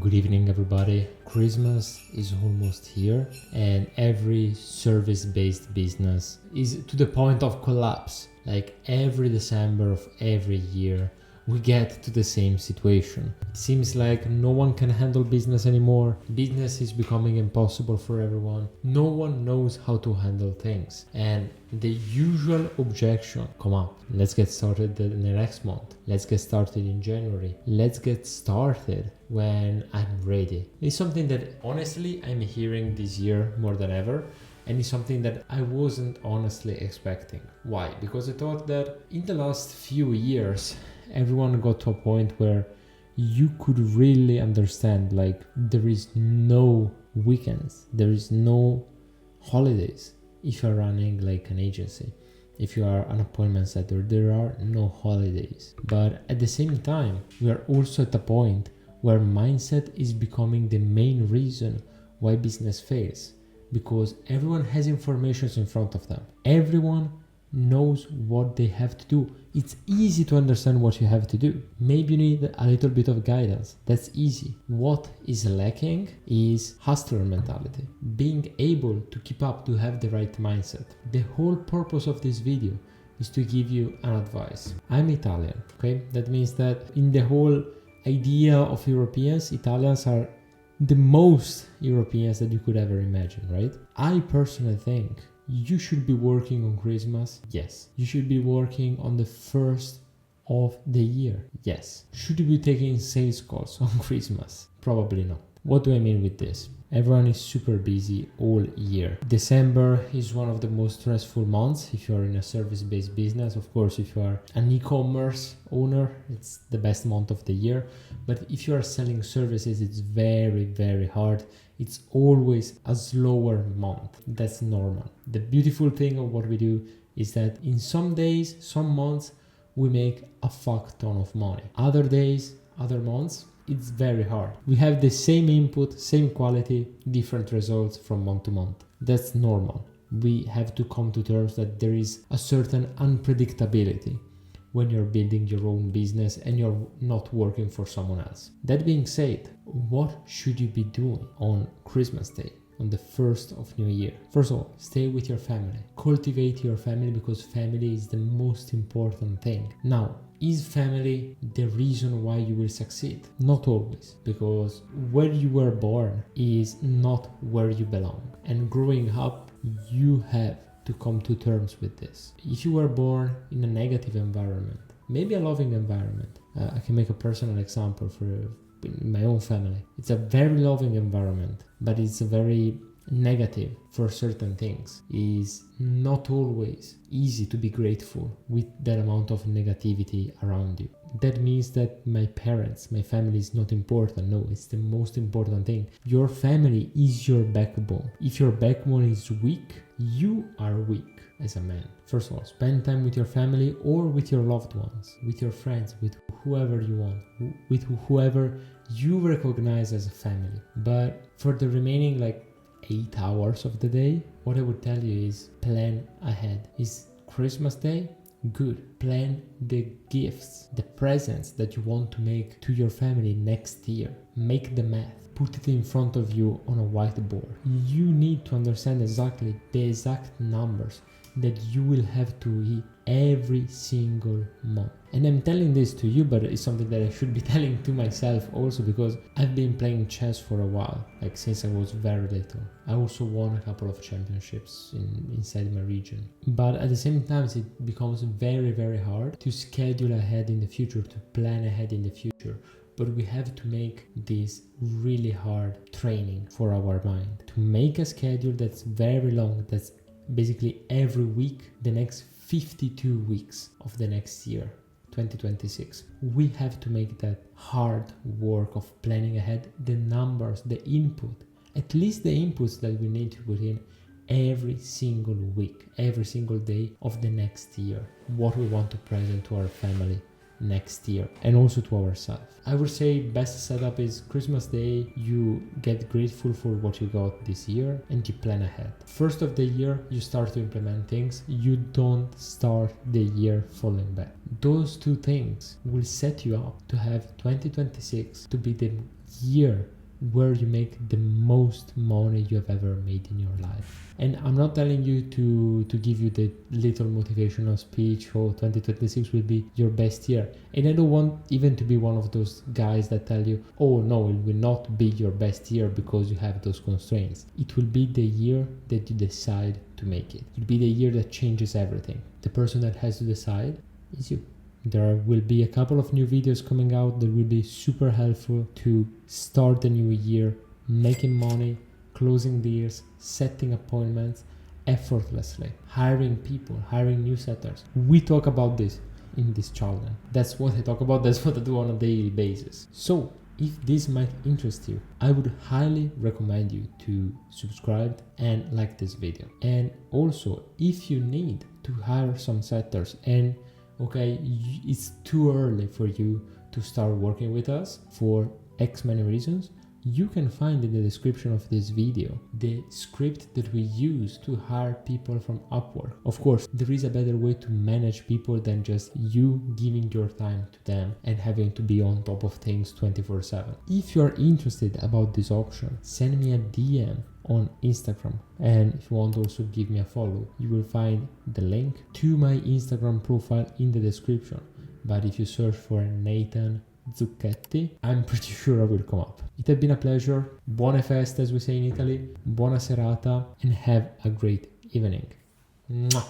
Good evening, everybody. Christmas is almost here, and every service-based business is to the point of collapse. Like every December of every year, we get to the same situation. It seems like no one can handle business anymore. Business is becoming impossible for everyone. No one knows how to handle things. And the usual objection come up. Let's get started the next month. Let's get started in January. Let's get started when I'm ready. It's something that honestly I'm hearing this year more than ever. And it's something that I wasn't honestly expecting. Why? Because I thought that in the last few years, everyone got to a point where you could really understand, like, there is no weekends, there is no holidays. If you're running like an agency, if you are an appointment setter, there are no holidays. But at the same time, we are also at a point where mindset is becoming the main reason why business fails. Because everyone has information in front of them. Everyone knows what they have to do. It's easy to understand what you have to do. Maybe you need a little bit of guidance. That's easy. What is lacking is hustler mentality. Being able to keep up, to have the right mindset. The whole purpose of this video is to give you an advice. I'm Italian, okay? That means that in the whole idea of Europeans, Italians are the most Europeans that you could ever imagine, right? I personally think you should be working on Christmas. Yes. You should be working on the first of the year. Yes. Should you be taking sales calls on Christmas? Probably not. What do I mean with this? Everyone is super busy all year. December is one of the most stressful months if you are in a service-based business. Of course, if you are an e-commerce owner, it's the best month of the year. But if you are selling services, it's very, very hard. It's always a slower month. That's normal. The beautiful thing of what we do is that in some days, some months, we make a fuck ton of money. Other days, other months, it's very hard. We have the same input, same quality, different results from month to month. That's normal. We have to come to terms that there is a certain unpredictability when you're building your own business and you're not working for someone else. That being said, what should you be doing on Christmas Day, on the first of New Year? First of all, stay with your family. Cultivate your family, because family is the most important thing. Now, is family the reason why you will succeed? Not always, because where you were born is not where you belong. And growing up, you have to come to terms with this. If you were born in a negative environment, maybe a loving environment, I can make a personal example for my own family. It's a very loving environment, but it's a very negative for certain things. It's not always easy to be grateful with that amount of negativity around you. That means that my parents, my family is not important. No, it's the most important thing. Your family is your backbone. If your backbone is weak, you are weak as a man. First of all, spend time with your family or with your loved ones, with your friends, with whoever you want, with whoever you recognize as a family. But for the remaining 8 hours of the day, what I would tell you is plan ahead. Is Christmas Day? Good. Plan the gifts, the presents that you want to make to your family next year. Make the math. Put it in front of you on a whiteboard. You need to understand exactly the exact numbers that you will have to hit every single month. And I'm telling this to you, but it's something that I should be telling to myself also, because I've been playing chess for a while, since I was very little. I also won a couple of championships inside my region. But at the same time, it becomes very, very hard to schedule ahead in the future, to plan ahead in the future. But we have to make this really hard training for our mind, to make a schedule that's very long, that's basically every week, the next 52 weeks of the next year, 2026. We have to make that hard work of planning ahead, the numbers, the input, at least the inputs that we need to put in every single week, every single day of the next year, what we want to present to our family next year and also to ourselves. I would say best setup is Christmas Day, you get grateful for what you got this year and you plan ahead. First of the year, you start to implement things. You don't start the year falling back. Those two things will set you up to have 2026 to be the year where you make the most money you have ever made in your life. And I'm not telling you to give you the little motivational speech, oh, 2026 will be your best year. And I don't want even to be one of those guys that tell you, oh no, it will not be your best year because you have those constraints. It will be the year that you decide to make it. It will be the year that changes everything. The person that has to decide is you. There will be a couple of new videos coming out that will be super helpful to start the new year, making money, closing deals, setting appointments effortlessly, hiring people, hiring newsletters. We talk about this in this channel. That's what I talk about. That's what I do on a daily basis. So if this might interest you, I would highly recommend you to subscribe and like this video. And also, if you need to hire some setters and okay, it's too early for you to start working with us for X many reasons, you can find in the description of this video the script that we use to hire people from Upwork. Of course, there is a better way to manage people than just you giving your time to them and having to be on top of things 24/7. If you're interested about this option, send me a DM on Instagram, and if you want also give me a follow. You will find the link to my Instagram profile in the description, but if you search for Nathan Zucchetti, I'm pretty sure I will come up. It has been a pleasure. Buone feste, as we say in Italy. Buona serata, and have a great evening. Mwah.